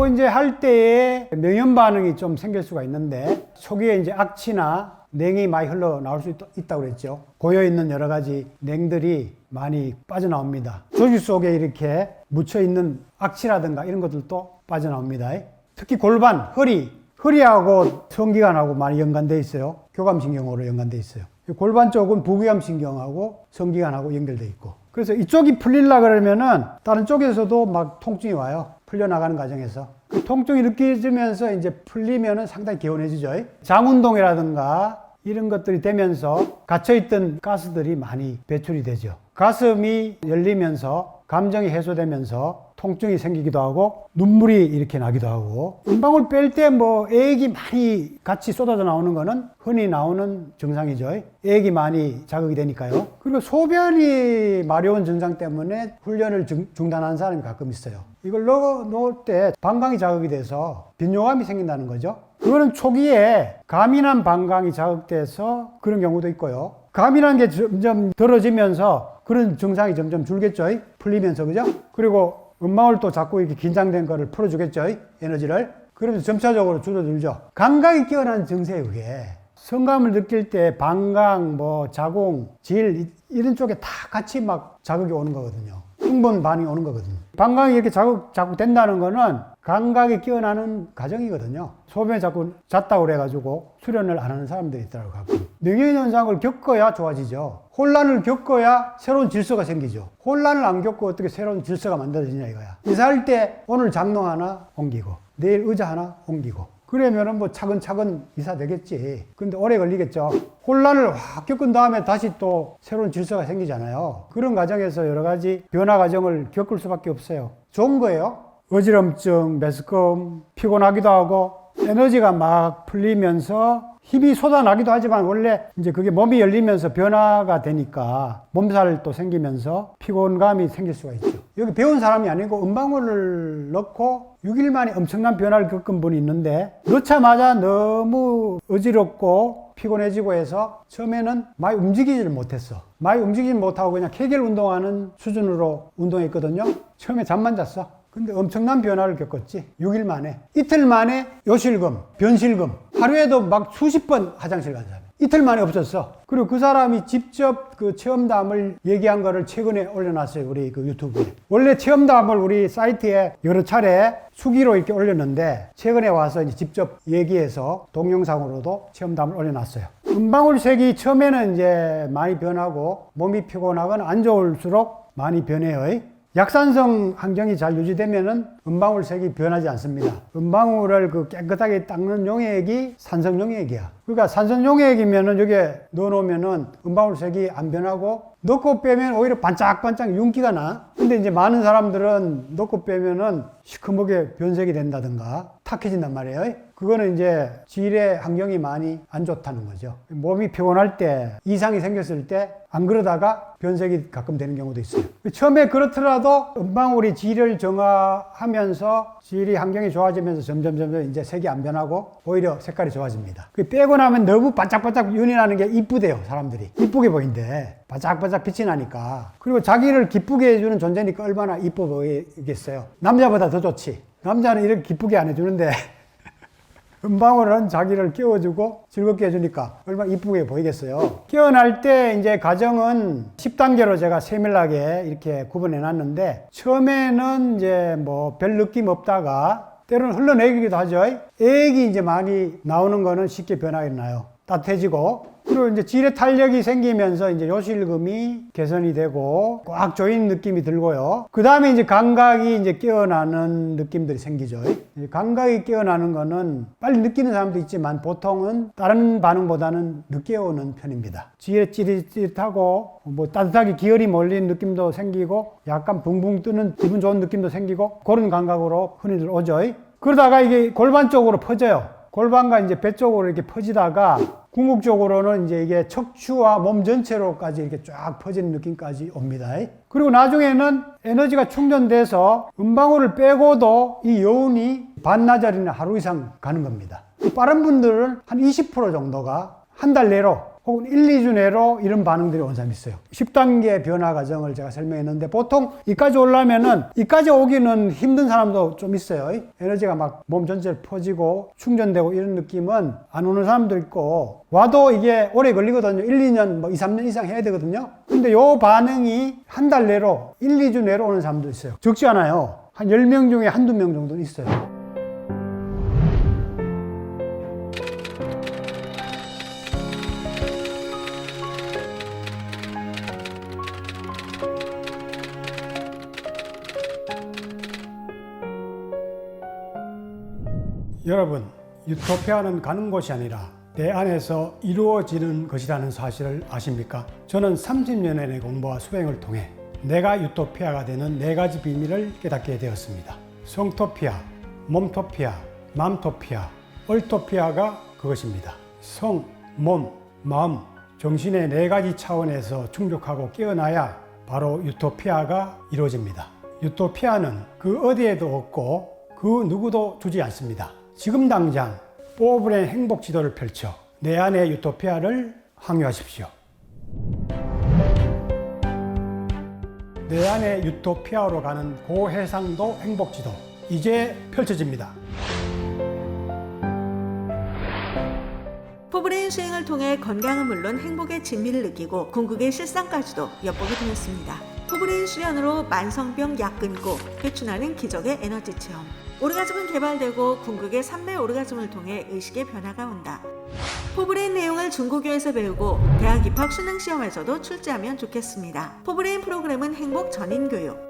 요거 이제 할 때에 명현 반응이 좀 생길 수가 있는데 초기에 이제 악취나 냉이 많이 흘러나올 수 있다고 그랬죠. 고여있는 여러 가지 냉들이 많이 빠져나옵니다. 조직 속에 이렇게 묻혀있는 악취라든가 이런 것들도 빠져나옵니다. 특히 골반, 허리하고 성기관하고 많이 연관되어 있어요. 교감신경으로 연관되어 있어요. 골반 쪽은 부교감신경하고 성기관하고 연결되어 있고. 그래서 이쪽이 풀리려 그러면은 다른 쪽에서도 막 통증이 와요. 풀려나가는 과정에서. 그 통증이 느껴지면서 이제 풀리면은 상당히 개운해지죠. 장운동이라든가 이런 것들이 되면서 갇혀있던 가스들이 많이 배출이 되죠. 가슴이 열리면서 감정이 해소되면서 통증이 생기기도 하고 눈물이 이렇게 나기도 하고 음방울 뺄 때 뭐 애액이 많이 같이 쏟아져 나오는 거는 흔히 나오는 증상이죠. 애액이 많이 자극이 되니까요. 그리고 소변이 마려운 증상 때문에 훈련을 중단하는 사람이 가끔 있어요. 이걸 넣을 때 방광이 자극이 돼서 빈뇨감이 생긴다는 거죠. 그거는 초기에 가민한 방광이 자극돼서 그런 경우도 있고요. 가민한 게 점점 덜어지면서 그런 증상이 점점 줄겠죠. 풀리면서, 그죠? 그리고 음방울도 자꾸 이렇게 긴장된 거를 풀어주겠죠. 에너지를. 그러면서 점차적으로 줄어들죠. 감각이 깨어난 증세예요, 그게. 성감을 느낄 때 방광, 자궁, 질, 이런 쪽에 다 같이 막 자극이 오는 거거든요. 흥분 반응이 오는 거거든요. 방광이 이렇게 자꾸 된다는 거는 감각이 깨어나는 과정이거든요. 소변이 자꾸 잦다고 그래가지고 수련을 안 하는 사람들이 있더라고요, 가끔. 명예현상을 겪어야 좋아지죠. 혼란을 겪어야 새로운 질서가 생기죠. 혼란을 안 겪고 어떻게 새로운 질서가 만들어지냐 이거야. 이사할 때 오늘 장롱 하나 옮기고 내일 의자 하나 옮기고 그러면은 차근차근 이사되겠지. 근데 오래 걸리겠죠. 혼란을 확 겪은 다음에 다시 또 새로운 질서가 생기잖아요. 그런 과정에서 여러 가지 변화 과정을 겪을 수밖에 없어요. 좋은 거예요. 어지럼증, 메스꺼움, 피곤하기도 하고 에너지가 막 풀리면서 힘이 솟아나기도 하지만 원래 이제 그게 몸이 열리면서 변화가 되니까 몸살 또 생기면서 피곤감이 생길 수가 있죠. 여기 배운 사람이 아니고 음방울을 넣고 6일 만에 엄청난 변화를 겪은 분이 있는데 넣자마자 너무 어지럽고 피곤해지고 해서 처음에는 많이 움직이지를 못했어. 많이 움직이지 못하고 그냥 케겔 운동하는 수준으로 운동했거든요. 처음에 잠만 잤어. 근데 엄청난 변화를 겪었지. 6일 만에. 이틀 만에 요실금, 변실금. 하루에도 막 수십 번 화장실 간 사람. 이틀 만에 없었어. 그리고 그 사람이 직접 그 체험담을 얘기한 거를 최근에 올려놨어요. 우리 그 유튜브에. 원래 체험담을 우리 사이트에 여러 차례 수기로 이렇게 올렸는데 최근에 와서 이제 직접 얘기해서 동영상으로도 체험담을 올려놨어요. 음방울색이 처음에는 이제 많이 변하고 몸이 피곤하거나 안 좋을수록 많이 변해요. 약산성 환경이 잘 유지되면은 음방울색이 변하지 않습니다. 음방울을 그 깨끗하게 닦는 용액이 산성 용액이야. 그러니까 산성 용액이면은 여기에 넣어놓으면은 음방울색이 안 변하고 넣고 빼면 오히려 반짝반짝 윤기가 나. 근데 이제 많은 사람들은 넣고 빼면은 시커멓게 변색이 된다든가 탁해진단 말이에요. 그거는 이제 질의 환경이 많이 안 좋다는 거죠. 몸이 피곤할 때 이상이 생겼을 때 안 그러다가 변색이 가끔 되는 경우도 있어요. 처음에 그렇더라도 음방울이 질을 정화하면서 질이 환경이 좋아지면서 점점 이제 색이 안 변하고 오히려 색깔이 좋아집니다. 빼고 나면 너무 반짝반짝 윤이 나는 게 이쁘대요, 사람들이. 이쁘게 보인대. 반짝반짝 빛이 나니까. 그리고 자기를 기쁘게 해주는 존재니까 얼마나 이뻐 보이겠어요. 남자보다 더 좋지. 남자는 이렇게 기쁘게 안 해주는데 음방울은 자기를 깨워주고 즐겁게 해주니까 얼마나 이쁘게 보이겠어요. 깨어날 때 이제 과정은 10단계로 제가 세밀하게 이렇게 구분해 놨는데 처음에는 이제 별 느낌 없다가 때로는 흘러내리기도 하죠. 애액이 이제 많이 나오는 거는 쉽게 변하게 나요. 따뜻해지고 그리고 이제 질의 탄력이 생기면서 이제 요실금이 개선이 되고 꽉 조이는 느낌이 들고요. 그 다음에 이제 감각이 이제 깨어나는 느낌들이 생기죠. 감각이 깨어나는 거는 빨리 느끼는 사람도 있지만 보통은 다른 반응보다는 늦게 오는 편입니다. 질에 찌릿찌릿하고 따뜻하게 기혈이 몰리는 느낌도 생기고 약간 붕붕 뜨는 기분 좋은 느낌도 생기고 그런 감각으로 흔히들 오죠. 그러다가 이게 골반 쪽으로 퍼져요. 골반과 이제 배 쪽으로 이렇게 퍼지다가 궁극적으로는 이제 이게 척추와 몸 전체로까지 이렇게 쫙 퍼지는 느낌까지 옵니다. 그리고 나중에는 에너지가 충전돼서 음방울을 빼고도 이 여운이 반나절이나 하루 이상 가는 겁니다. 빠른 분들은 한 20% 정도가 한 달 내로 혹은 1, 2주 내로 이런 반응들이 온 사람이 있어요. 10단계 변화 과정을 제가 설명했는데 보통 이까지 오려면은 이까지 오기는 힘든 사람도 좀 있어요. 에너지가 막 몸 전체에 퍼지고 충전되고 이런 느낌은 안 오는 사람도 있고 와도 이게 오래 걸리거든요. 1, 2년, 뭐 2, 3년 이상 해야 되거든요. 근데 요 반응이 한 달 내로 1, 2주 내로 오는 사람도 있어요. 적지 않아요. 한 10명 중에 한두 명 정도는 있어요. 여러분, 유토피아는 가는 곳이 아니라 내 안에서 이루어지는 것이라는 사실을 아십니까? 저는 30년의 공부와 수행을 통해 내가 유토피아가 되는 4가지 비밀을 깨닫게 되었습니다. 성토피아, 몸토피아, 맘토피아, 얼토피아가 그것입니다. 성, 몸, 마음, 정신의 4가지 차원에서 충족하고 깨어나야 바로 유토피아가 이루어집니다. 유토피아는 그 어디에도 없고 그 누구도 주지 않습니다. 지금 당장 4분의 행복 지도를 펼쳐 내 안의 유토피아를 항유하십시오. 내 안의 유토피아로 가는 고해상도 행복 지도 이제 펼쳐집니다. 포브레인 수행을 통해 건강은 물론 행복의 진미를 느끼고 궁극의 실상까지도 엿보게 되었습니다. 포브레인 수련으로 만성병 약 끊고 회춘하는 기적의 에너지 체험. 오르가즘은 개발되고 궁극의 3배 오르가즘을 통해 의식의 변화가 온다. 포브레인 내용을 중고교에서 배우고 대학 입학 수능 시험에서도 출제하면 좋겠습니다. 포브레인 프로그램은 행복 전인 교육.